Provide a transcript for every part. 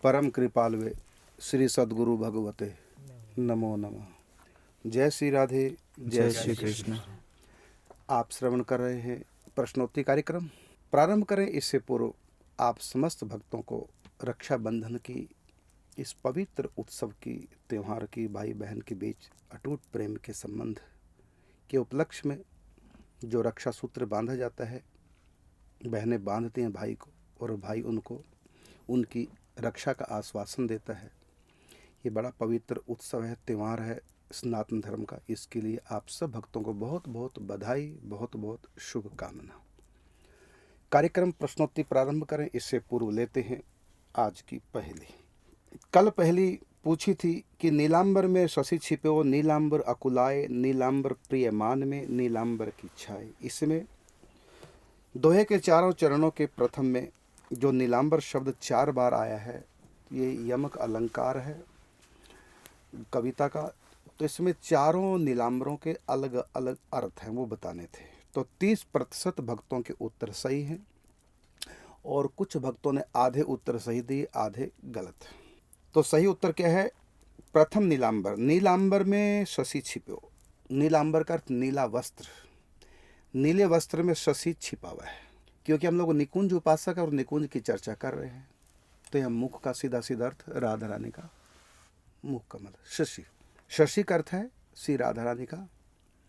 परम कृपालवे श्री सद्गुरु भगवते नमो नमः। जय श्री राधे, जय श्री कृष्ण। आप श्रवण कर रहे हैं प्रश्नोत्तरी कार्यक्रम। प्रारंभ करें इससे पूर्व आप समस्त भक्तों को रक्षाबंधन की इस पवित्र उत्सव की, त्यौहार की, भाई बहन के बीच अटूट प्रेम के संबंध के उपलक्ष्य में जो रक्षा सूत्र बांधा जाता है, बहनें बांधती हैं भाई को और भाई उनको उनकी रक्षा का आश्वासन देता है। ये बड़ा पवित्र उत्सव है, त्यौहार है सनातन धर्म का। इसके लिए आप सब भक्तों को बहुत बहुत बधाई, बहुत बहुत शुभकामना। कार्यक्रम प्रश्नोत्तरी प्रारंभ करें इससे पूर्व लेते हैं आज की पहेली। कल पहली पूछी थी कि नीलांबर में शशि छिपो, नीलांबर अकुलाए, नीलांबर प्रिय मान में, नीलांबर की छाए। इसमें दोहे के चारों चरणों के प्रथम में जो नीलांबर शब्द 4 बार आया है, ये यमक अलंकार है कविता का। तो इसमें चारों नीलांबरों के अलग अलग अर्थ हैं, वो बताने थे। तो 30% भक्तों के उत्तर सही हैं और कुछ भक्तों ने आधे उत्तर सही दिए, आधे गलत। तो सही उत्तर क्या है? प्रथम नीलांबर, नीलांबर में शशि छिपो। नीलांबर का अर्थ नीला वस्त्र, नीले वस्त्र में शशि छिपा हुआ है। क्योंकि हम लोग निकुंज उपासक और निकुंज की चर्चा कर रहे हैं, तो यह मुख का सीधा सीधा अर्थ राधा रानी का मुख कमल, शशि। शशि का अर्थ है श्री राधा रानी का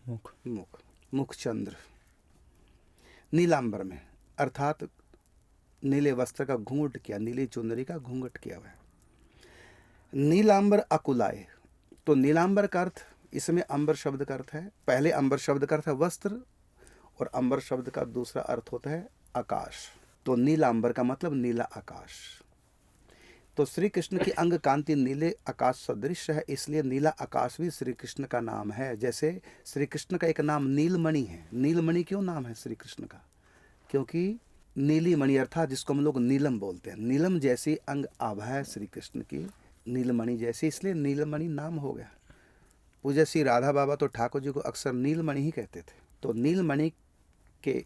मुख, मुख चंद्र। नीलांबर में अर्थात नीले वस्त्र का घूंघट किया, नीली चुंदरी का घूंघट किया हुआ है। नीलांबर अकुलाए, तो नीलांबर का अर्थ, इसमें अंबर शब्द का अर्थ है, पहले अंबर शब्द का अर्थ है वस्त्र और अंबर शब्द का दूसरा अर्थ होता है आकाश। तो नीलांबर का मतलब नीला आकाश। तो श्री कृष्ण की अंग कांति नीले आकाश सदृश है, इसलिए नीला आकाश भी श्री कृष्ण का नाम है। जैसे श्री कृष्ण का एक नाम नीलमणि है। नीलमणि क्यों नाम है श्री कृष्ण का? क्योंकि नीली मणि अर्थात जिसको हम लोग नीलम बोलते हैं, नीलम जैसी अंग आभा है श्री कृष्ण की, नीलमणि जैसी, इसलिए नीलमणि नाम हो गया। पूज्य श्री राधा बाबा तो ठाकुर जी को अक्सर नीलमणि ही कहते थे। तो नीलमणि के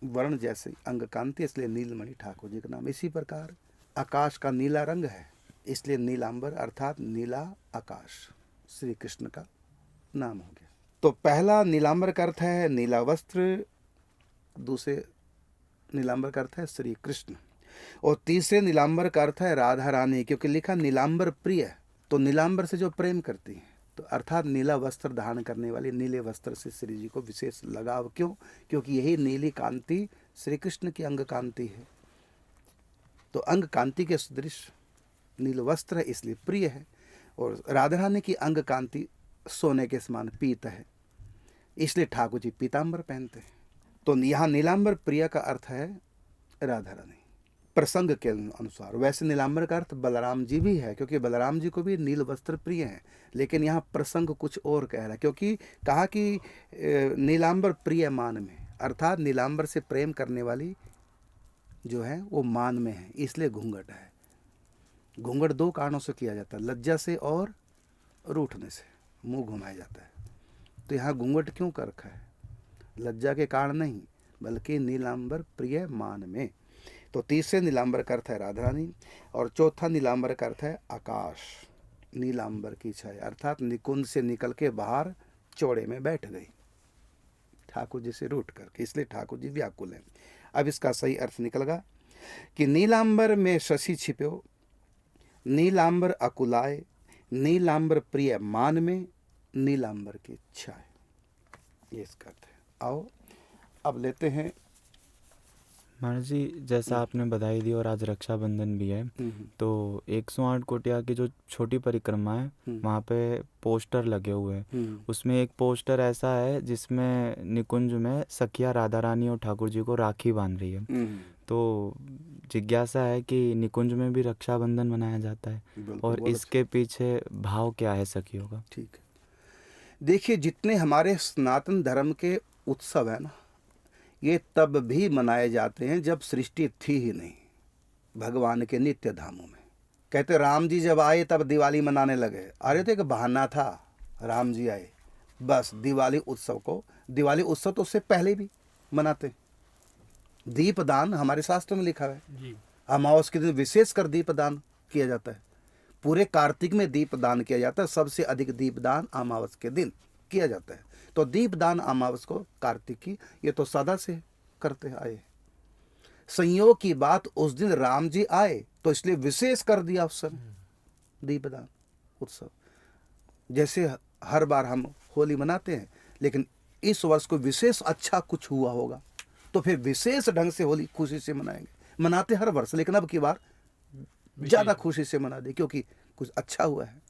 वर्ण जैसे अंग कांति, इसलिए नीलमणि ठाकुर जी का नाम। इसी प्रकार आकाश का नीला रंग है, इसलिए नीलांबर अर्थात नीला आकाश श्री कृष्ण का नाम हो गया। तो पहला नीलांबर का अर्थ है नीला वस्त्र, दूसरे नीलांबर का अर्थ है श्री कृष्ण, और तीसरे नीलांबर का अर्थ है राधा रानी। क्योंकि लिखा नीलांबर प्रिय, तो नीलांबर से जो प्रेम करती है, तो अर्थात नीला वस्त्र धारण करने वाली, नीले वस्त्र से श्री जी को विशेष लगाव। क्यों? क्योंकि यही नीली कांति श्री कृष्ण की अंग कांति है। तो अंग कांति के सदृश नील वस्त्र है, इसलिए प्रिय है। और राधा रानी की अंग कांति सोने के समान पीत है, इसलिए ठाकुर जी पीतांबर पहनते हैं। तो यहाँ नीलांबर प्रिय का अर्थ है राधा रानी प्रसंग के अनुसार। वैसे नीलांबर का अर्थ बलराम जी भी है, क्योंकि बलराम जी को भी नील वस्त्र प्रिय है, लेकिन यहाँ प्रसंग कुछ और कह रहा है। क्योंकि कहा कि नीलांबर प्रिय मान में, अर्थात नीलांबर से प्रेम करने वाली जो है वो मान में है, इसलिए घूंघट है। घूंघट 2 कारणों से किया जाता है, लज्जा से और रूठने से, मुंह घुमाया जाता है। तो यहाँ घूंघट क्यों कर रखा है? लज्जा के कारण नहीं, बल्कि नीलांबर प्रिय मान में। तो तीसरे नीलांबर का अर्थ है राधा रानी, और चौथा नीलांबर का अर्थ है आकाश। नीलांबर की छाया अर्थात निकुंज से निकल के बाहर चौड़े में बैठ गई ठाकुर जी से रूठ करके, इसलिए ठाकुर जी व्याकुल हैं। अब इसका सही अर्थ निकलगा कि नीलांबर में शशि छिपो, नीलांबर अकुलाए, नीलांबर प्रिय मान में, नीलांबर की छाए। ये इसका अर्थ है। आओ अब लेते हैं। महाराज जी, जैसा आपने बधाई दी और आज रक्षाबंधन भी है, तो 108 कोटिया की जो छोटी परिक्रमा है, वहाँ पे पोस्टर लगे हुए हैं। उसमें एक पोस्टर ऐसा है जिसमें निकुंज में सखिया राधा रानी और ठाकुर जी को राखी बांध रही है। तो जिज्ञासा है कि निकुंज में भी रक्षाबंधन मनाया जाता है, और इसके पीछे भाव क्या है सखियों का? ठीक है, देखिए जितने हमारे सनातन धर्म के उत्सव है ना, ये तब भी मनाए जाते हैं जब सृष्टि थी ही नहीं, भगवान के नित्य धामों में। कहते राम जी जब आए तब दिवाली मनाने लगे। अरे तो एक बहाना था, राम जी आए बस दिवाली उत्सव को, दिवाली उत्सव तो उससे पहले भी मनाते। दीपदान हमारे शास्त्र में लिखा है, अमावस के दिन विशेष कर दीपदान किया जाता है। पूरे कार्तिक में दीपदान किया जाता है, सबसे अधिक दीपदान अमावस के दिन किया जाता है। तो दीपदान अमावस को कार्तिक की, ये तो सदा से करते आए। संयोग की बात उस दिन राम जी आए तो इसलिए विशेष कर दिया उस समय दीपदान उत्सव। जैसे हर बार हम होली मनाते हैं, लेकिन इस वर्ष को विशेष अच्छा कुछ हुआ होगा तो फिर विशेष ढंग से होली खुशी से मनाएंगे। मनाते हर वर्ष, लेकिन अब की बार ज़्यादा खुशी से मना दे क्योंकि कुछ अच्छा हुआ है।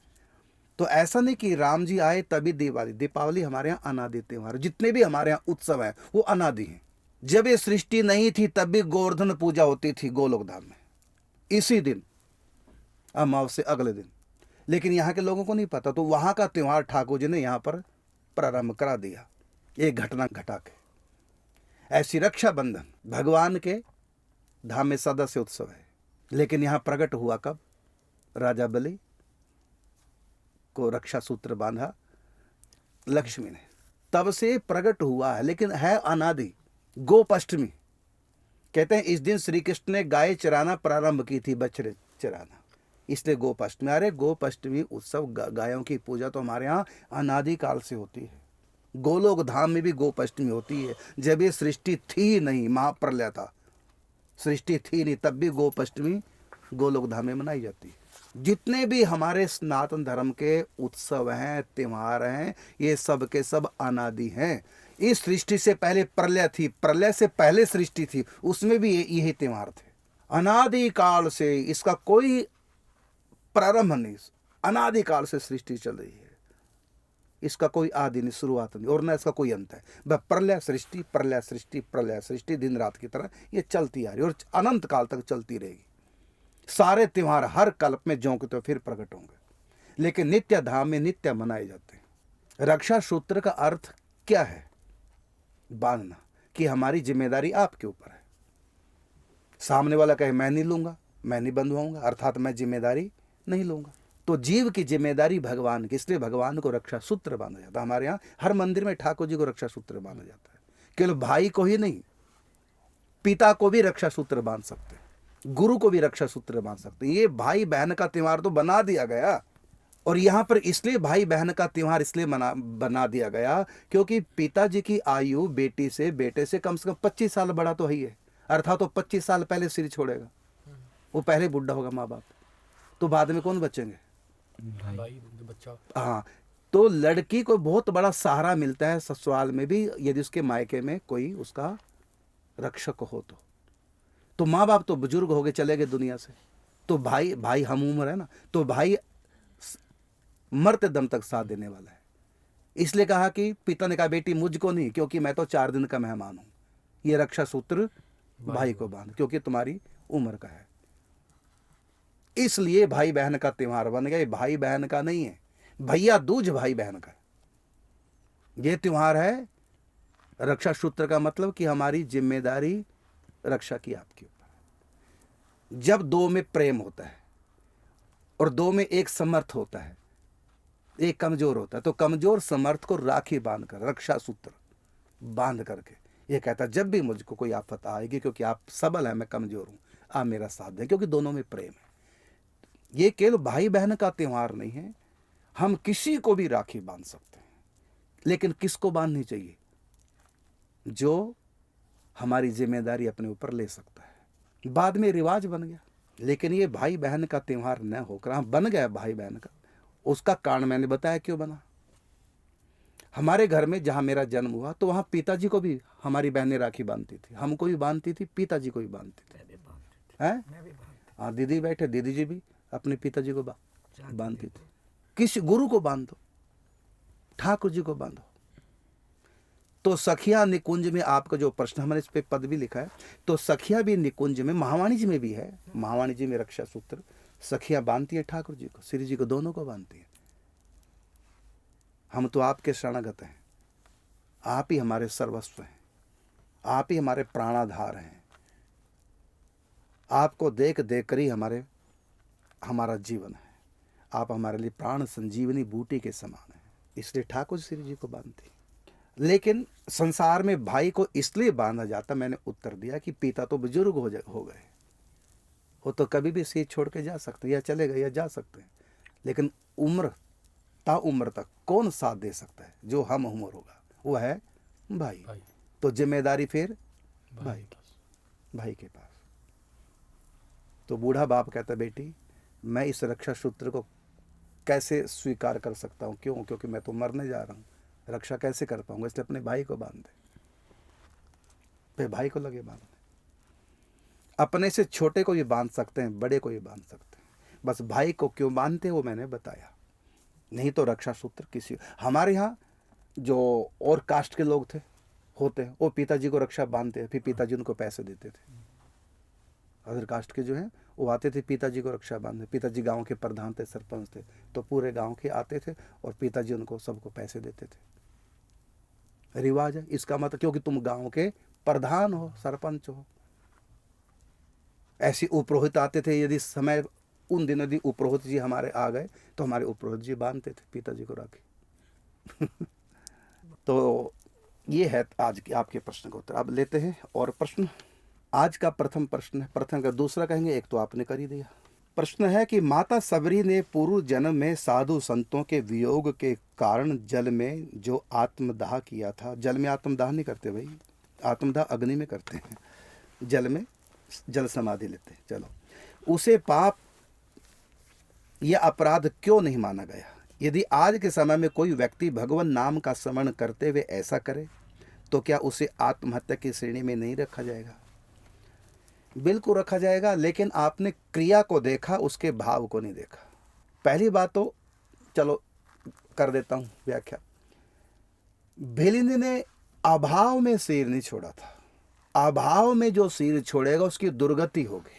तो ऐसा नहीं कि राम जी आए तभी दिवाली। दीपावली हमारे यहाँ अनादि त्योहार, जितने भी हमारे यहाँ उत्सव हैं वो अनादि हैं। जब ये सृष्टि नहीं थी तब भी गोवर्धन पूजा होती थी गोलोक धाम में, इसी दिन अमावस से अगले दिन। लेकिन यहाँ के लोगों को नहीं पता, तो वहाँ का त्योहार ठाकुर जी ने यहाँ पर प्रारंभ करा दिया एक घटना घटा के। ऐसी रक्षाबंधन भगवान के धाम में सदस्य उत्सव है, लेकिन यहाँ प्रकट हुआ कब? राजा बलि को रक्षा सूत्र बांधा लक्ष्मी ने, तब से प्रकट हुआ है, लेकिन है अनादि। गोपाष्टमी कहते हैं इस दिन श्री कृष्ण ने गाय चराना प्रारंभ की थी, बछड़े चराना, इसलिए गोपाष्टमी। अरे गोपाष्टमी उत्सव गायों की पूजा तो हमारे यहाँ अनादि काल से होती है। गोलोक धाम में भी गोपाष्टमी होती है। जब ये सृष्टि थी नहीं, महाप्रलय था, सृष्टि थी नहीं, तब भी गोपाष्टमी गोलोक धाम में मनाई जाती है। जितने भी हमारे सनातन धर्म के उत्सव हैं, त्योहार हैं, ये सब के सब अनादि हैं। इस सृष्टि से पहले प्रलय थी, प्रलय से पहले सृष्टि थी, उसमें भी यही त्योहार थे। अनादि काल से इसका कोई प्रारंभ नहीं, अनादि काल से सृष्टि चल रही है, इसका कोई आदि नहीं, शुरुआत नहीं, और न इसका कोई अंत है। वह प्रलय सृष्टि, प्रलय सृष्टि, प्रलय सृष्टि, दिन रात की तरह ये चलती आ रही है और अनंत काल तक चलती रहेगी। सारे त्योहार हर कल्प में ज्यों के तो फिर प्रकट होंगे, लेकिन नित्य धाम में नित्य मनाए जाते हैं। रक्षा सूत्र का अर्थ क्या है? बांधना, कि हमारी जिम्मेदारी आपके ऊपर है। सामने वाला कहे मैं नहीं लूंगा, मैं नहीं बंधवाऊंगा, अर्थात मैं जिम्मेदारी नहीं लूंगा। तो जीव की जिम्मेदारी भगवान की, इसलिए भगवान को रक्षा सूत्र बांधा जाता है। हमारे यहाँ हर मंदिर में ठाकुर जी को रक्षा सूत्र बांधा जाता है। केवल भाई को ही नहीं, पिता को भी रक्षा सूत्र बांध सकते हैं, गुरु को भी रक्षा सूत्र बांध सकते हैं। ये भाई बहन का त्योहार तो बना दिया गया, और यहाँ पर इसलिए भाई बहन का त्योहार इसलिए बना दिया गया क्योंकि पिताजी की आयु बेटे से कम 25 साल बड़ा तो ही है, अर्थात तो 25 साल पहले सिर छोड़ेगा, वो पहले बुढ़ा होगा माँ बाप, तो बाद में कौन बचेंगे? भाई बच्चा। हाँ, तो लड़की को बहुत बड़ा सहारा मिलता है ससुराल में भी, यदि उसके मायके में कोई उसका रक्षक हो तो माँ बाप तो बुजुर्ग हो गए, चले गए दुनिया से, तो भाई हम उम्र है ना, तो भाई मरते दम तक साथ देने वाला है। इसलिए कहा कि पिता ने कहा बेटी मुझको नहीं, क्योंकि मैं तो 4 दिन का मेहमान हूं, ये रक्षा सूत्र भाई को बांध, क्योंकि तुम्हारी उम्र का है। इसलिए भाई बहन का त्योहार बन गया। ये भाई बहन का नहीं है, भैया दूज भाई बहन का ये त्योहार है। रक्षा सूत्र का मतलब कि हमारी जिम्मेदारी रक्षा की आपके ऊपर। जब दो में प्रेम होता है और दो में एक समर्थ होता है, एक कमजोर होता है, तो कमजोर समर्थ को राखी बांधकर, रक्षा सूत्र बांध करके ये कहता है जब भी मुझको कोई आफत आएगी, क्योंकि आप सबल है, मैं कमजोर हूं, आप मेरा साथ दें, क्योंकि दोनों में प्रेम है। ये केवल भाई बहन का त्योहार नहीं है, हम किसी को भी राखी बांध सकते हैं, लेकिन किसको बांधनी चाहिए? जो हमारी जिम्मेदारी अपने ऊपर ले सकता है। बाद में रिवाज बन गया, लेकिन ये भाई बहन का त्योहार न होकर हम बन गया भाई बहन का। उसका कारण मैंने बताया क्यों बना। हमारे घर में जहां मेरा जन्म हुआ तो वहां पिताजी को भी हमारी बहनें राखी बांधती थी, हमको भी बांधती थी, पिताजी को भी बांधती थी। हाँ, दीदी बैठे, दीदी जी भी अपने पिताजी को बांधती थी। किसी गुरु को बांधो, ठाकुर जी को बांधो। तो सखिया निकुंज में आपका जो प्रश्न, हमने इस पे पद भी लिखा है, तो सखिया भी निकुंज में, महावाणी जी में भी है, महावाणी जी में रक्षा सूत्र सखिया बांधती है ठाकुर जी को, श्री जी को, दोनों को बांधती है। हम तो आपके शरणागत हैं, आप ही हमारे सर्वस्व हैं, आप ही हमारे प्राणाधार हैं। आपको देख देख कर ही हमारा जीवन है। आप हमारे लिए प्राण संजीवनी बूटी के समान है, इसलिए ठाकुर श्री जी को बांधती। लेकिन संसार में भाई को इसलिए बांधा जाता, मैंने उत्तर दिया कि पिता तो बुजुर्ग हो गए, वो तो कभी भी सिर छोड़ के जा सकते हैं, या चले गए या जा सकते हैं, लेकिन उम्र ताउम्र तक कौन साथ दे सकता है? जो हम उम्र होगा वो है भाई। तो जिम्मेदारी फिर भाई के पास। तो बूढ़ा बाप कहता, बेटी मैं इस रक्षा सूत्र को कैसे स्वीकार कर सकता हूँ? क्यों? क्योंकि मैं तो मरने जा रहा हूँ, रक्षा कैसे कर पाऊंगा? इसलिए अपने भाई को बांध दे। फिर भाई को लगे बांधने। अपने से छोटे को ये बांध सकते हैं, बड़े को ये बांध सकते हैं, बस भाई को क्यों बांधते वो मैंने बताया। नहीं तो रक्षा सूत्र किसी, हमारे यहाँ जो और कास्ट के लोग थे होते हैं, वो पिताजी को रक्षा बांधते हैं, फिर पिताजी उनको पैसे देते थे। अदर कास्ट के जो हैं वो आते थे, पिताजी को रक्षा बांधे। पिताजी गांव के प्रधान थे, सरपंच थे, तो पूरे गांव के आते थे और पिताजी उनको सबको पैसे देते थे। रिवाज है इसका मतलब, क्योंकि तुम गांव के प्रधान हो, सरपंच हो। ऐसे उपरोहित आते थे, यदि समय उन दिनों यदि उपरोहित जी हमारे आ गए तो हमारे उपरोहित जी बांधते थे पिताजी को राखी। तो ये है आज के आपके प्रश्न का उत्तर। अब लेते हैं और प्रश्न। आज का प्रथम प्रश्न है, प्रथम का दूसरा कहेंगे, एक तो आपने कर ही दिया। प्रश्न है कि माता सबरी ने पूर्व जन्म में साधु संतों के वियोग के कारण जल में जो आत्मदाह किया था, जल में आत्मदाह नहीं करते भाई, आत्मदाह अग्नि में करते हैं, जल में जल समाधि लेते हैं। चलो, उसे पाप यह अपराध क्यों नहीं माना गया? यदि आज के समय में कोई व्यक्ति भगवान नाम का स्मरण करते हुए ऐसा करे तो क्या उसे आत्महत्या की श्रेणी में नहीं रखा जाएगा? बिल्कुल रखा जाएगा, लेकिन आपने क्रिया को देखा, उसके भाव को नहीं देखा। पहली बात तो चलो कर देता हूं व्याख्या। भेलिनी ने अभाव में सिर नहीं छोड़ा था। अभाव में जो सिर छोड़ेगा उसकी दुर्गति होगी।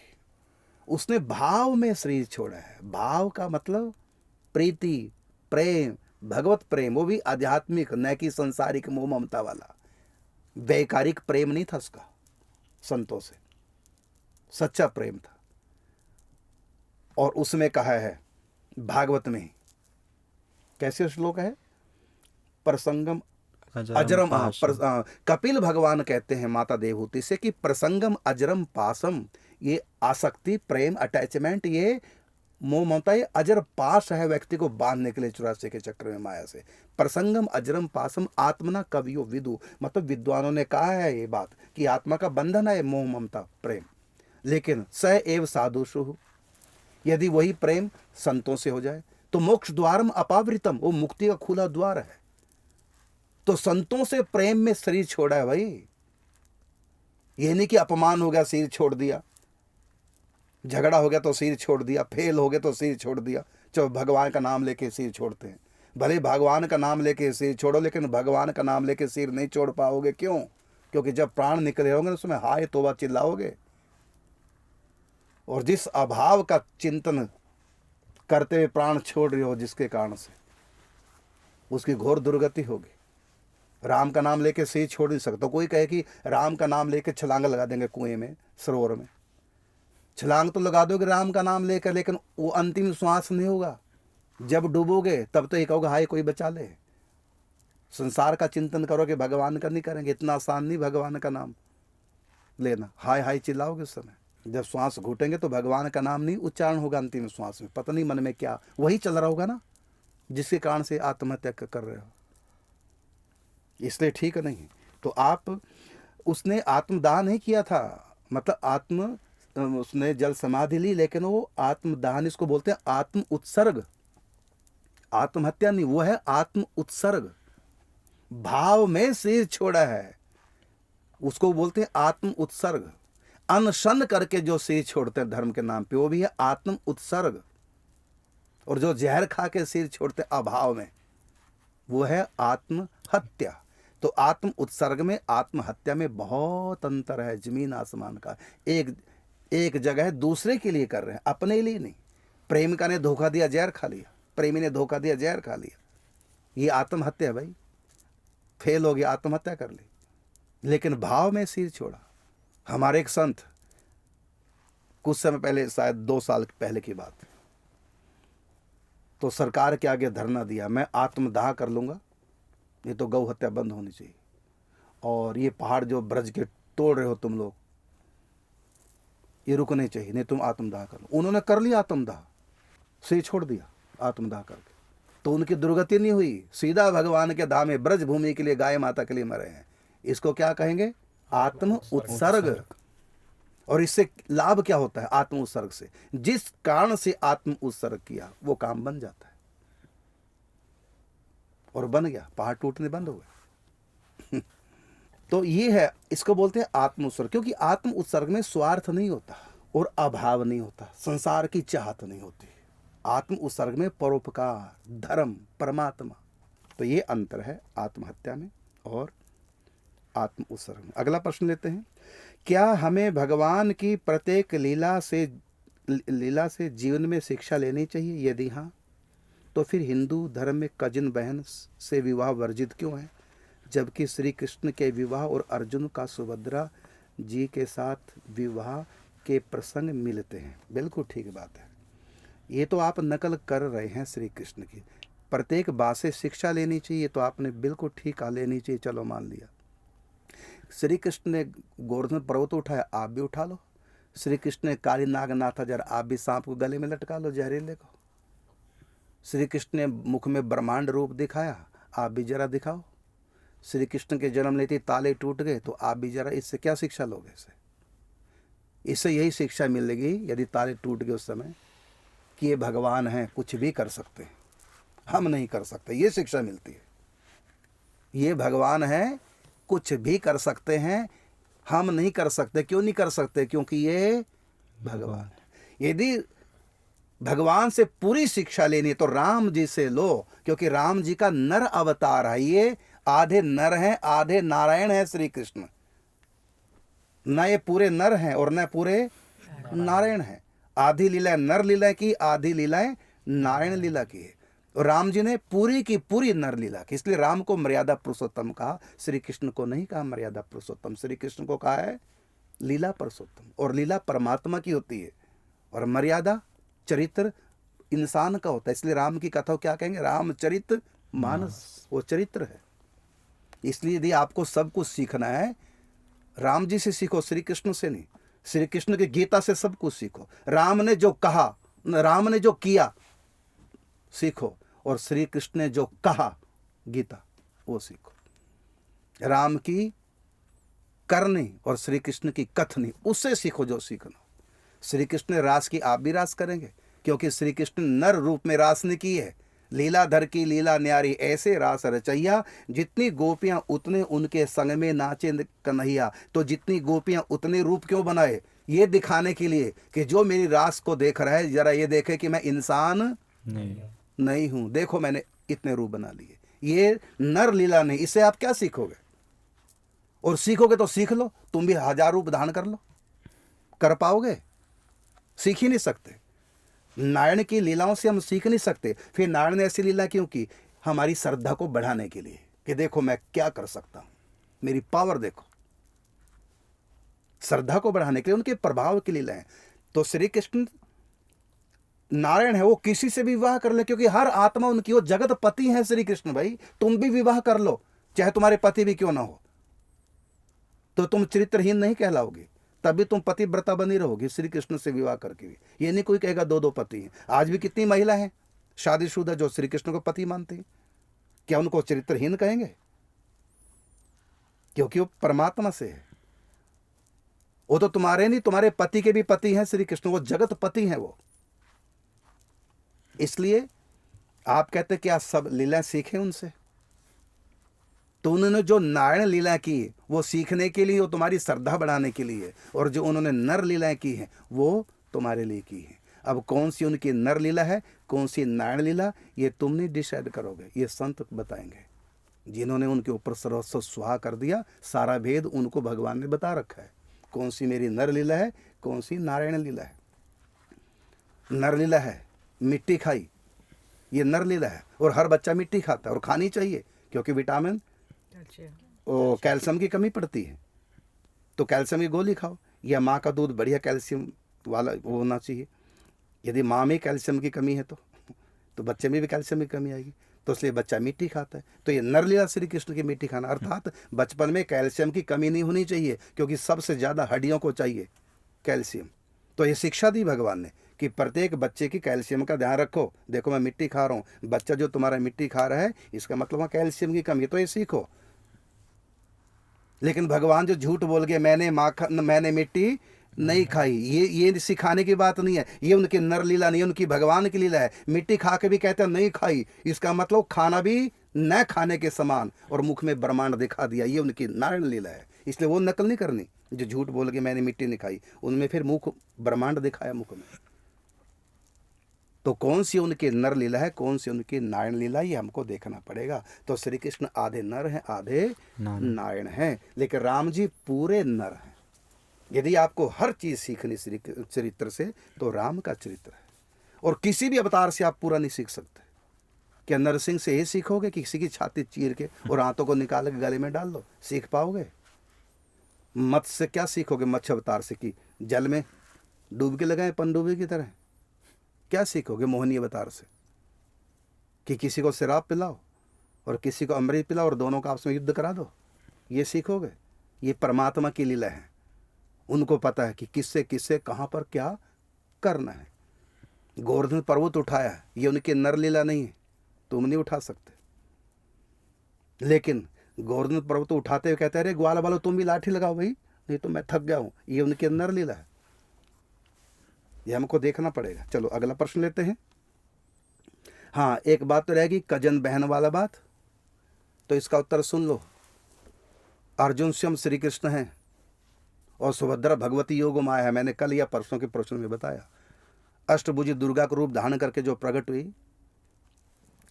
उसने भाव में सिर छोड़ा है। भाव का मतलब प्रीति, प्रेम, भगवत प्रेम, वो भी आध्यात्मिक, न कि संसारिक मोह ममता वाला। वैकारिक प्रेम नहीं था उसका, संतों से सच्चा प्रेम था। और उसमें कहा है भागवत में, कैसे श्लोक है, प्रसंगम अजरम कपिल भगवान कहते हैं माता देवहूति से कि प्रसंगम अजरम पासम, ये आसक्ति, प्रेम, अटैचमेंट, ये मोह ममता, ये अजर पास है व्यक्ति को बांधने के लिए 84 के चक्र में माया से। प्रसंगम अजरम पासम आत्मना कवियो विदु, मतलब विद्वानों ने कहा है ये बात कि आत्मा का बंधन है मोह ममता प्रेम। लेकिन स एव साधुषु, यदि वही प्रेम संतों से हो जाए तो मोक्ष द्वारम अपावृतम, वो मुक्ति का खुला द्वार है। तो संतों से प्रेम में शरीर छोड़ा है भाई। ये नहीं कि अपमान हो गया सिर छोड़ दिया, झगड़ा हो गया तो सिर छोड़ दिया, फेल हो गया तो सिर छोड़ दिया। चलो भगवान का नाम लेके सिर छोड़ते हैं, भले भगवान का नाम लेके सिर छोड़ो, लेकिन भगवान का नाम लेके सिर नहीं छोड़ पाओगे। क्यों? क्योंकि जब प्राण निकले होंगे उसमें हाय तौबा चिल्लाओगे, और जिस अभाव का चिंतन करते हुए प्राण छोड़ रहे हो जिसके कारण से, उसकी घोर दुर्गति होगी। राम का नाम लेके सिर छोड़ नहीं सकता। कोई कहे कि राम का नाम लेके छलांग लगा देंगे कुएं में, सरोवर में, छलांग तो लगा दोगे राम का नाम लेकर, लेकिन वो अंतिम श्वास नहीं होगा। जब डूबोगे तब तो ये कहोगे हाय कोई बचा ले। संसार का चिंतन करोगे, भगवान का नहीं करेंगे। इतना आसान नहीं भगवान का नाम लेना। हाय हाय चिल्लाओगे उस समय। जब श्वास घुटेंगे तो भगवान का नाम नहीं उच्चारण होगा अंतिम श्वास में। पता नहीं मन में क्या वही चल रहा होगा ना, जिसके कारण से आत्महत्या कर रहे हो। इसलिए ठीक नहीं। तो आप, उसने आत्मदाह नहीं किया था, मतलब उसने जल समाधि ली, लेकिन वो आत्मदान, इसको बोलते हैं आत्म उत्सर्ग। आत्महत्या नहीं, वो है आत्म उत्सर्ग। भाव में सिर छोड़ा है, उसको बोलते हैं आत्म उत्सर्ग। अनशन करके जो सिर छोड़ते हैं धर्म के नाम पे, वो भी है आत्म उत्सर्ग। और जो जहर खा के सिर छोड़ते हैं अभाव में, वो है आत्महत्या। तो आत्म उत्सर्ग में, आत्महत्या में बहुत अंतर है, जमीन आसमान का। एक जगह दूसरे के लिए कर रहे हैं, अपने लिए नहीं। प्रेमिका ने धोखा दिया, जहर खा लिया, प्रेमी ने धोखा दिया, जहर खा लिया, ये आत्महत्या भाई। फेल हो गया, आत्महत्या कर ली, लेकिन भाव में सिर छोड़ा। हमारे एक संत, कुछ समय पहले, शायद 2 साल पहले की बात, तो सरकार के आगे धरना दिया, मैं आत्मदाह कर लूंगा, ये तो गौ हत्या बंद होनी चाहिए। और ये पहाड़ जो ब्रज के तोड़ रहे हो तुम लोग, ये रुकने चाहिए, नहीं तुम आत्मदाह कर लो। उन्होंने कर लिया आत्मदाह, सिर छोड़ दिया आत्मदाह करके, तो उनकी दुर्गति नहीं हुई, सीधा भगवान के धाम में ब्रज भूमि के लिए, गाय माता के लिए मरे हैं। इसको क्या कहेंगे? आत्म उत्सर्ग। और इससे लाभ क्या होता है? आत्म उत्सर्ग से, जिस कारण से आत्म उत्सर्ग किया वो काम बन जाता है, और बन गया, पहाड़ टूटने बंद हुए। तो ये है, इसको बोलते हैं आत्म उत्सर्ग, क्योंकि आत्म उत्सर्ग में स्वार्थ नहीं होता और अभाव नहीं होता, संसार की चाहत नहीं होती। आत्म उत्सर्ग में परोपकार, धर्म, परमात्मा। तो ये अंतर है आत्महत्या में और आत्म उत्सर्ग में। अगला प्रश्न लेते हैं, क्या हमें भगवान की प्रत्येक लीला से जीवन में शिक्षा लेनी चाहिए? यदि हाँ, तो फिर हिंदू धर्म में कजिन बहन से विवाह वर्जित क्यों है, जबकि श्री कृष्ण के विवाह और अर्जुन का सुभद्रा जी के साथ विवाह के प्रसंग मिलते हैं? बिल्कुल ठीक बात है। ये तो आप नकल कर रहे हैं श्री कृष्ण की, प्रत्येक बात से शिक्षा लेनी चाहिए, तो आपने बिल्कुल ठीक लेनी चाहिए, चलो मान लिया। श्री कृष्ण ने गोवर्धन पर्वत उठाया, आप भी उठा लो। श्री कृष्ण ने काली नाग नाथा, जरा आप भी सांप को गले में लटका लो, जहरीले को। श्री कृष्ण ने मुख में ब्रह्मांड रूप दिखाया, आप भी जरा दिखाओ। श्री कृष्ण के जन्म लेते ताले टूट गए, तो आप भी जरा, इससे क्या शिक्षा लोगे? इससे यही शिक्षा मिलेगी, यदि ताले टूट गए उस समय, कि ये भगवान हैं, कुछ भी कर सकते हैं, हम नहीं कर सकते, ये शिक्षा मिलती है। ये भगवान है, कुछ भी कर सकते हैं, हम नहीं कर सकते। क्यों नहीं कर सकते? क्योंकि ये भगवान है। यदि भगवान से पूरी शिक्षा लेनी तो राम जी से लो, क्योंकि राम जी का नर अवतार है। ये आधे नर हैं, आधे नारायण है श्री कृष्ण। न ये पूरे नर हैं और न पूरे नारायण हैं। आधी लीलाएं नर लीला की, आधी लीलाएं नारायण लीला की है। और राम जी ने पूरी की पूरी नर लीला की, इसलिए राम को मर्यादा पुरुषोत्तम कहा, श्री कृष्ण को नहीं कहा मर्यादा पुरुषोत्तम। श्री कृष्ण को कहा है लीला पुरुषोत्तम, और लीला परमात्मा की होती है, और मर्यादा चरित्र इंसान का होता है। इसलिए राम की कथा क्या कहेंगे? रामचरित मानस, वो चरित्र है। इसलिए यदि आपको सब कुछ सीखना है, राम जी से सीखो, श्री कृष्ण से नहीं। श्री कृष्ण की गीता से सब कुछ सीखो। राम ने जो कहा, राम ने जो किया सीखो, और श्री कृष्ण ने जो कहा गीता वो सीखो। राम की करनी और श्री कृष्ण की कथनी, उससे सीखो जो सीखना। श्री कृष्ण ने रास की, आप भी रास करेंगे, क्योंकि श्री कृष्ण नर रूप में रास ने की है। लीलाधर की लीला न्यारी, ऐसे रास रचैया, जितनी गोपियां उतने उनके संग में नाचे कन्हैया। तो जितनी गोपियां उतने रूप क्यों बनाए? ये दिखाने के लिए कि जो मेरी रास को देख रहा है, जरा ये देखे कि मैं इंसान नहीं हूं, देखो मैंने इतने रूप बना लिए। ये नर लीला नहीं। इससे आप क्या सीखोगे? और सीखोगे तो सीख लो, तुम भी 1000 रूप धारण कर लो। कर पाओगे? सीख ही नहीं सकते। नारायण की लीलाओं से हम सीख नहीं सकते। फिर नारायण ने ऐसी लीला क्यों की? हमारी श्रद्धा को बढ़ाने के लिए, कि देखो मैं क्या कर सकता हूं, मेरी पावर देखो। श्रद्धा को बढ़ाने के लिए उनके प्रभाव की लीला है। तो श्री कृष्ण नारायण है, वो किसी से भी विवाह कर ले, क्योंकि हर आत्मा उनकी, वो जगत पति है श्री कृष्ण। भाई तुम भी विवाह कर लो, चाहे तुम्हारे पति भी क्यों ना हो, तो तुम चरित्रहीन नहीं कहलाओगे, तभी तुम पतिव्रता बनी रहोगी श्री कृष्ण से विवाह करके भी। ये नहीं कोई कहेगा 2-2 पति हैं। आज भी कितनी महिला हैं शादीशुदा जो श्री कृष्ण को पति मानती हैं, क्या उनको चरित्रहीन कहेंगे? क्योंकि वो परमात्मा से है। वो तो तुम्हारे नहीं, तुम्हारे पति के भी पति हैं श्री कृष्ण, वो जगत पति हैं वो। इसलिए आप कहते क्या सब लीला सीखें उनसे? तो उन्होंने जो नारायण लीला की वो सीखने के लिए, वो तुम्हारी श्रद्धा बढ़ाने के लिए, और जो उन्होंने नर लीलाएं की हैं वो तुम्हारे लिए की हैं। अब कौन सी उनकी नर लीला है, कौन सी नारायण लीला, ये तुम नहीं डिसाइड करोगे, ये संत बताएंगे। जिन्होंने उनके ऊपर सर्वस्व सुहा कर दिया, सारा भेद उनको भगवान ने बता रखा है, कौन सी मेरी नर लीला है, कौन सी नारायण लीला है। नर लीला है मिट्टी खाई, ये नर लीला है, और हर बच्चा मिट्टी खाता है, और खानी चाहिए, क्योंकि विटामिन और कैल्शियम की कमी पड़ती है। तो कैल्शियम की गोली खाओ, या माँ का दूध बढ़िया कैल्शियम वाला वो होना चाहिए। यदि माँ में कैल्शियम की कमी है तो बच्चे में भी कैल्शियम की कमी आएगी, तो इसलिए बच्चा मिट्टी खाता है। तो ये नर लीला श्री कृष्ण की मिट्टी खाना, अर्थात बचपन में कैल्शियम की कमी नहीं होनी चाहिए, क्योंकि सबसे ज़्यादा हड्डियों को चाहिए कैल्शियम। तो ये शिक्षा दी भगवान ने कि प्रत्येक बच्चे की कैल्शियम का ध्यान रखो। देखो मैं मिट्टी खा रहा हूँ, बच्चा जो तुम्हारा मिट्टी खा रहा है इसका मतलब वहाँ कैल्शियम की कमी है, तो ये सीखो। लेकिन भगवान जो झूठ बोल गए, मैंने मिट्टी नहीं खाई, ये सिखाने की बात नहीं है, ये उनकी नर लीला नहीं है, उनकी भगवान की लीला है। मिट्टी खा के भी कहते हैं नहीं खाई, इसका मतलब खाना भी न खाने के समान, और मुख में ब्रह्मांड दिखा दिया, ये उनकी नारायण लीला है। इसलिए वो नकल नहीं करनी जो झूठ बोल के मैंने मिट्टी नहीं खाई, उनमें फिर मुख ब्रह्मांड दिखाया मुख में। तो कौन सी उनकी नर लीला है, कौन सी उनकी नारायण लीला, ये हमको देखना पड़ेगा। तो श्री कृष्ण आधे नर हैं आधे नारायण हैं, लेकिन राम जी पूरे नर हैं। यदि आपको हर चीज सीखनी श्री चरित्र से तो राम का चरित्र है, और किसी भी अवतार से आप पूरा नहीं सीख सकते। क्या नरसिंह से ही सीखोगे कि किसी की छाती चीर के और हाथों को निकाल के गले में डाल दो, सीख पाओगे? मत्स्य से क्या सीखोगे? मत्स्य अवतार से कि जल में डूब के लगाए पनडुब्बी की तरह? क्या सीखोगे मोहिनी अवतार से कि किसी को शराब पिलाओ और किसी को अमृत पिलाओ और दोनों का आपस में युद्ध करा दो? ये सीखोगे? ये परमात्मा की लीला है। उनको पता है कि किससे किससे कहाँ पर क्या करना है। गोवर्धन पर्वत उठाया, ये उनकी नर लीला नहीं है, तुम नहीं उठा सकते। लेकिन गोवर्धन पर्वत उठाते हुए कहते हैं अरे ग्वाल वालों तुम भी लाठी लगाओ भाई, नहीं तो मैं थक गया हूं, ये उनकी नर लीला है। ये हमको देखना पड़ेगा। चलो अगला प्रश्न लेते हैं। हाँ, एक बात तो रहेगी कजन बहन वाला बात, तो इसका उत्तर सुन लो। अर्जुन स्वयं श्री कृष्ण हैं और सुभद्रा भगवती योग माया है। मैंने कल या परसों के प्रश्न में बताया, अष्टभुजी दुर्गा का रूप धारण करके जो प्रकट हुई,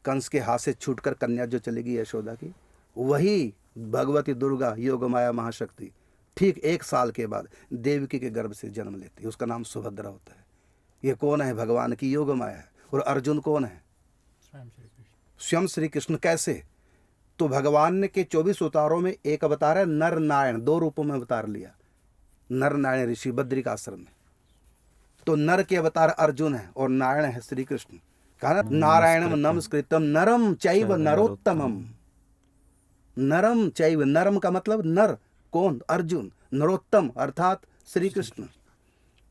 कंस के हाथ से छूटकर कन्या जो चलेगी यशोदा की, वही भगवती दुर्गा योग माया महाशक्ति ठीक 1 साल के बाद देवकी के गर्भ से जन्म लेती है। उसका नाम सुभद्रा होता है। ये कौन है? भगवान की योग माया है। और अर्जुन कौन है? स्वयं श्री कृष्ण। कैसे? तो भगवान ने के 24 अवतारों में एक अवतार है नर नारायण, 2 रूपों में अवतार लिया। नर नारायण ऋषि बद्रिक आश्रम में, तो नर के अवतार अर्जुन है और नारायण है श्री कृष्ण। कहा ना, नारायणम नमस्कृतम नरम चैव नरोत्तमम। नरम चैव, नरम का मतलब नर, कौन? अर्जुन। नरोत्तम अर्थात श्री कृष्ण।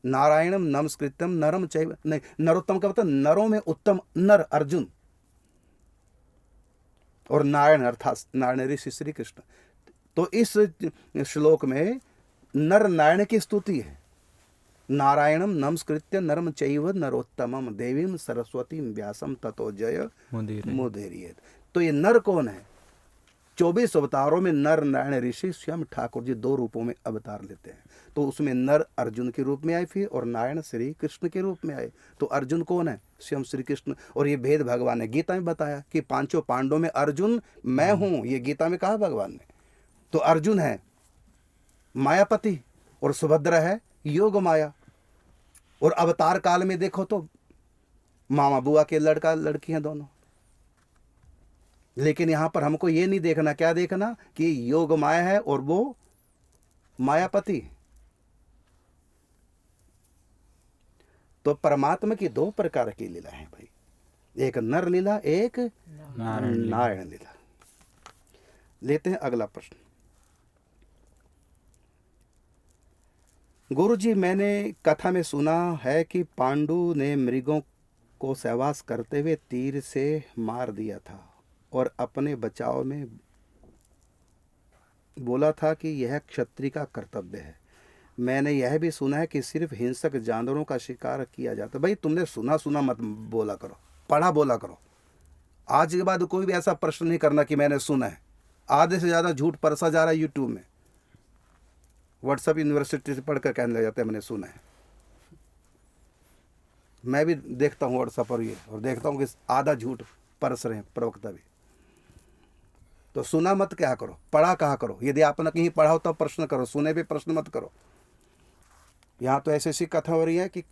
नारायणम नमस्कृतम नरम चैव, नहीं, नरोत्तम का मतलब नरों में उत्तम नर अर्जुन, और नारायण अर्थात नारायण ऋषि श्री कृष्ण। तो इस श्लोक में नर नारायण की स्तुति है। नारायणम नमस्कृत्य नरम चैव नरोत्तमम देवीम सरस्वतीम व्यासम ततो जय मुदीरयेत्। तो ये नर कौन है? 24 अवतारों में नर नारायण ऋषि स्वयं ठाकुर जी 2 रूपों में अवतार लेते हैं। तो उसमें नर अर्जुन के रूप में आए फिर, और नारायण श्री कृष्ण के रूप में आए। तो अर्जुन कौन है? स्वयं श्री कृष्ण। और ये भेद भगवान ने गीता में बताया कि 5 पांडवों में अर्जुन मैं हूं, ये गीता में कहा भगवान ने। तो अर्जुन है मायापति और सुभद्रा है योग माया। और अवतार काल में देखो तो मामा बुआ के लड़का लड़की हैं दोनों। लेकिन यहां पर हमको ये नहीं देखना, क्या देखना कि योग माया है और वो मायापति। तो परमात्मा की 2 प्रकार की लीला है भाई, एक नर लीला, एक नारायण लीला। लेते हैं अगला प्रश्न। गुरु जी, मैंने कथा में सुना है कि पांडु ने मृगों को सहवास करते हुए तीर से मार दिया था और अपने बचाव में बोला था कि यह क्षत्रिय का कर्तव्य है। मैंने यह भी सुना है कि सिर्फ हिंसक जानवरों का शिकार किया जाता है। भाई तुमने सुना सुना मत बोला करो, पढ़ा बोला करो। आज के बाद कोई भी ऐसा प्रश्न नहीं करना कि मैंने सुना है। आधे से ज़्यादा झूठ परसा जा रहा है यूट्यूब में। व्हाट्सएप यूनिवर्सिटी से पढ़कर कहने लग जाते हैं मैंने सुना है। मैं भी देखता हूँ व्हाट्सएप पर ये, और देखता हूँ कि आधा झूठ परस रहे हैं प्रवक्ता भी। तो सुना मत क्या करो, पढ़ा कहा करो। यदि आपने कहीं पढ़ा हो तब प्रश्न करो, सुने भी प्रश्न मत करो। यहाँ तो ऐसी कथा हो रही है कि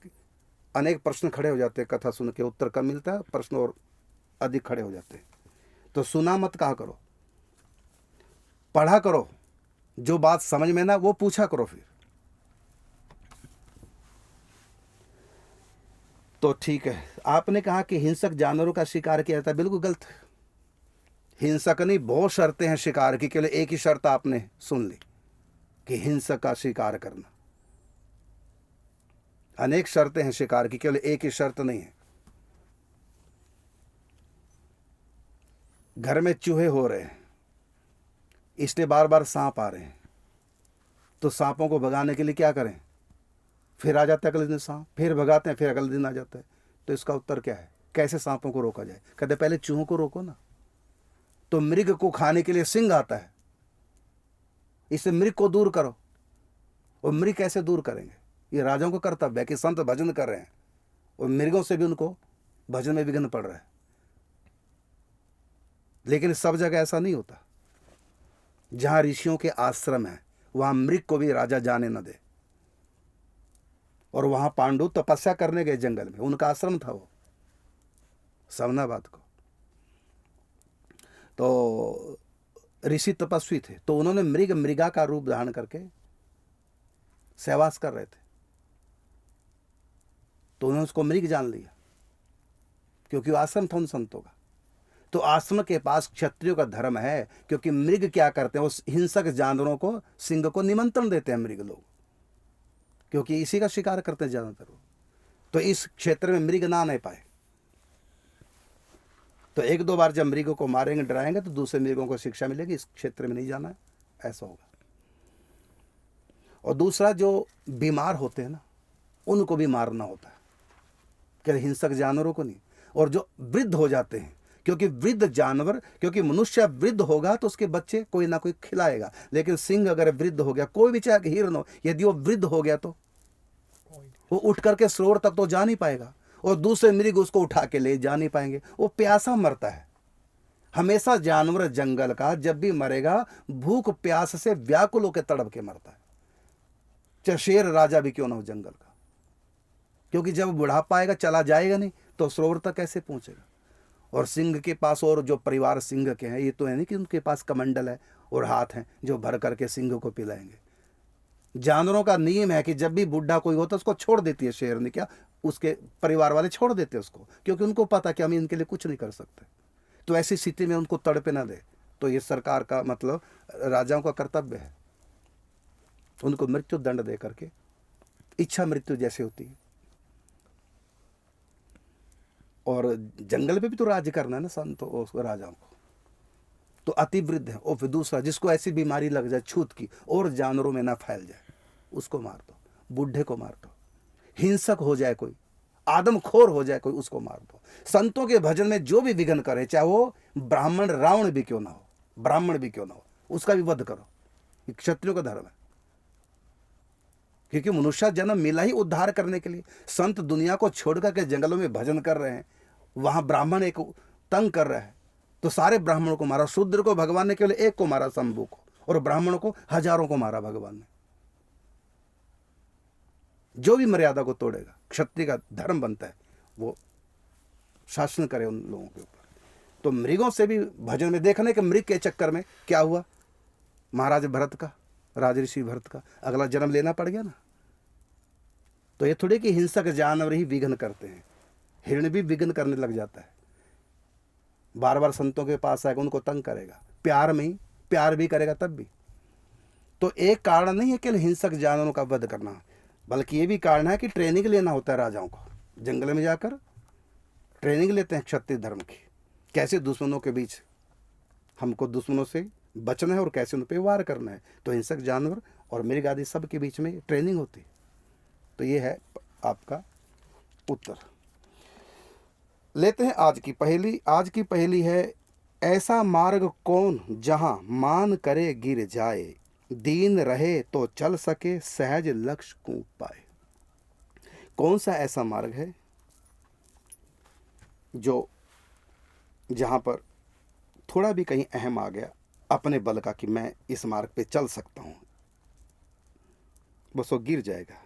अनेक प्रश्न खड़े हो जाते हैं, कथा सुन के उत्तर कम मिलता है, प्रश्न और अधिक खड़े हो जाते हैं। तो सुना मत कहा करो, पढ़ा करो। जो बात समझ में ना वो पूछा करो फिर। तो ठीक है, आपने कहा कि हिंसक जानवरों का शिकार किया जाता है, बिल्कुल गलत। हिंसक नहीं, बहुत शर्तें हैं शिकार की, केवल एक ही शर्त आपने सुन ली कि हिंसक का शिकार करना। अनेक शर्तें हैं शिकार की, केवल एक ही शर्त नहीं है। घर में चूहे हो रहे हैं, इसलिए बार बार सांप आ रहे हैं, तो सांपों को भगाने के लिए क्या करें? फिर आ जाता है अगले दिन सांप, फिर भगाते हैं, फिर अगले दिन आ जाता है। तो इसका उत्तर क्या है? कैसे सांपों को रोका जाए? कहते पहले चूहों को रोको ना। तो मृग को खाने के लिए सिंह आता है, इससे मृग को दूर करो। और मृग कैसे दूर करेंगे? ये राजाओं का कर्तव्य है कि संत भजन कर रहे हैं और मृगों से भी उनको भजन में विघ्न पड़ रहा है। लेकिन सब जगह ऐसा नहीं होता। जहां ऋषियों के आश्रम है वहां मृग को भी राजा जाने न दे। और वहां पांडु तपस्या करने गए जंगल में, उनका आश्रम था वो, समझना बात को। तो ऋषि तपस्वी थे, तो उन्होंने मृगा का रूप धारण करके सहवास कर रहे थे, तो उन्होंने उसको मृग जान लिया, क्योंकि वो आश्रम था उन संतों का। तो आश्रम के पास क्षत्रियों का धर्म है, क्योंकि मृग क्या करते हैं, उस हिंसक जानवरों को, सिंह को निमंत्रण देते हैं मृग लोग, क्योंकि इसी का शिकार करते हैं ज्यादातर। तो इस क्षेत्र में मृग ना नहीं पाए, तो एक दो बार जब मृगों को मारेंगे, डराएंगे, तो दूसरे मृगों को शिक्षा मिलेगी इस क्षेत्र में नहीं जाना है, ऐसा होगा। और दूसरा, जो बीमार होते हैं ना, उनको भी मारना होता है, केवल हिंसक जानवरों को नहीं। और जो वृद्ध हो जाते हैं, क्योंकि वृद्ध जानवर, क्योंकि मनुष्य वृद्ध होगा तो उसके बच्चे कोई ना कोई खिलाएगा, लेकिन सिंह अगर वृद्ध हो गया, कोई भी चाहे हिरण हो, यदि वो वृद्ध हो गया तो वो उठ करके सरोवर तक तो जा नहीं पाएगा, और दूसरे मृग उसको उठा के ले जा नहीं पाएंगे, वो प्यासा मरता है। हमेशा जानवर जंगल का जब भी मरेगा, भूख प्यास से व्याकुल होकर तड़प के मरता है, चाहे शेर राजा भी क्यों ना हो जंगल का। क्योंकि जब बुढ़ापा आएगा, चला जाएगा नहीं, तो सरोवर तक कैसे पहुंचेगा। और सिंह के पास, और जो परिवार सिंह के हैं, ये तो है नहीं कि उनके पास कमंडल है और हाथ हैं जो भर करके सिंह को पिलाएंगे। जानवरों का नियम है कि जब भी बुढ़ा कोई होता है उसको छोड़ देती है शेर ने, क्या उसके परिवार वाले छोड़ देते हैं उसको, क्योंकि उनको पता कि हम इनके लिए कुछ नहीं कर सकते। तो ऐसी स्थिति में उनको तड़पे ना दे। तो ये सरकार का, मतलब राजाओं का कर्तव्य है, उनको मृत्यु दंड दे करके, इच्छा मृत्यु जैसे होती है। और जंगल पे भी तो राज्य करना है ना संतों राजाओं को। तो अति वृद्ध है और फिर दूसरा, जिसको ऐसी बीमारी लग जाए छूत की और जानवरों में ना फैल जाए, उसको मार दो। बूढ़े को मार दो। हिंसक हो जाए कोई, आदमखोर हो जाए कोई, उसको मार दो। संतों के भजन में जो भी विघ्न करे, चाहे वो ब्राह्मण रावण भी क्यों ना हो, ब्राह्मण भी क्यों ना हो, उसका भी वध करो। ये क्षत्रियों का धर्म है, क्योंकि मनुष्य जन्म मिला ही उद्धार करने के लिए। संत दुनिया को छोड़कर के जंगलों में भजन कर रहे हैं, वहां ब्राह्मण एक तंग कर रहा है, तो सारे ब्राह्मणों को मारा। शूद्र को भगवान ने केवल एक को मारा, शंभू को, और ब्राह्मणों को हजारों को मारा भगवान ने। जो भी मर्यादा को तोड़ेगा, क्षत्रिय का धर्म बनता है वो शासन करे उन लोगों के ऊपर। तो मृगों से भी भजन में देखने के मृग के चक्कर में क्या हुआ, महाराज भरत का, राजऋषि भरत का अगला जन्म लेना पड़ गया ना। तो ये थोड़े कि हिंसक जानवर ही विघ्न करते हैं, हिरण भी विघ्न करने लग जाता है। बार बार संतों के पास आएगा, उनको तंग करेगा, प्यार में ही प्यार भी करेगा तब भी। तो एक कारण नहीं है कि हिंसक जानवरों का वध करना, बल्कि ये भी कारण है कि ट्रेनिंग लेना होता है राजाओं को। जंगल में जाकर ट्रेनिंग लेते हैं क्षत्रिय धर्म की, कैसे दुश्मनों के बीच हमको दुश्मनों से बचना है और कैसे उन पर वार करना है। तो हिंसक जानवर और मृग आदि सब के बीच में ट्रेनिंग होती है। तो ये है आपका उत्तर। लेते हैं आज की पहेली। आज की पहेली है, ऐसा मार्ग कौन जहां मान करे गिर जाए, दीन रहे तो चल सके सहज लक्ष्य को पाए। कौन सा ऐसा मार्ग है जो जहां पर थोड़ा भी कहीं अहम आ गया अपने बल का कि मैं इस मार्ग पे चल सकता हूं, बस वो गिर जाएगा।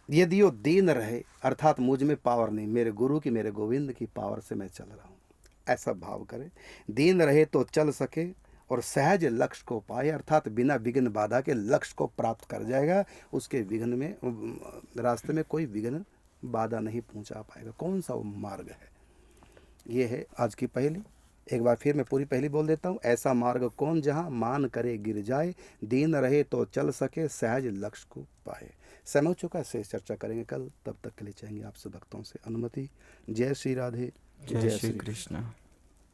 यदि वो दीन रहे, अर्थात मुझ में पावर नहीं, मेरे गुरु की, मेरे गोविंद की पावर से मैं चल रहा हूं, ऐसा भाव करे। दीन रहे तो चल सके और सहज लक्ष्य को पाए, अर्थात बिना विघ्न बाधा के लक्ष्य को प्राप्त कर जाएगा। उसके विघ्न में, रास्ते में कोई विघ्न बाधा नहीं पहुंचा पाएगा। कौन सा वो मार्ग है? ये है आज की पहेली। एक बार फिर मैं पूरी पहेली बोल देता हूँ। ऐसा मार्ग कौन जहाँ मान करे गिर जाए, दीन रहे तो चल सके सहज लक्ष्य को पाए। समय हो चुका है, चर्चा करेंगे कल। तब तक के लिए चाहेंगे आपसे भक्तों से अनुमति। जय श्री राधे, जय श्री कृष्ण।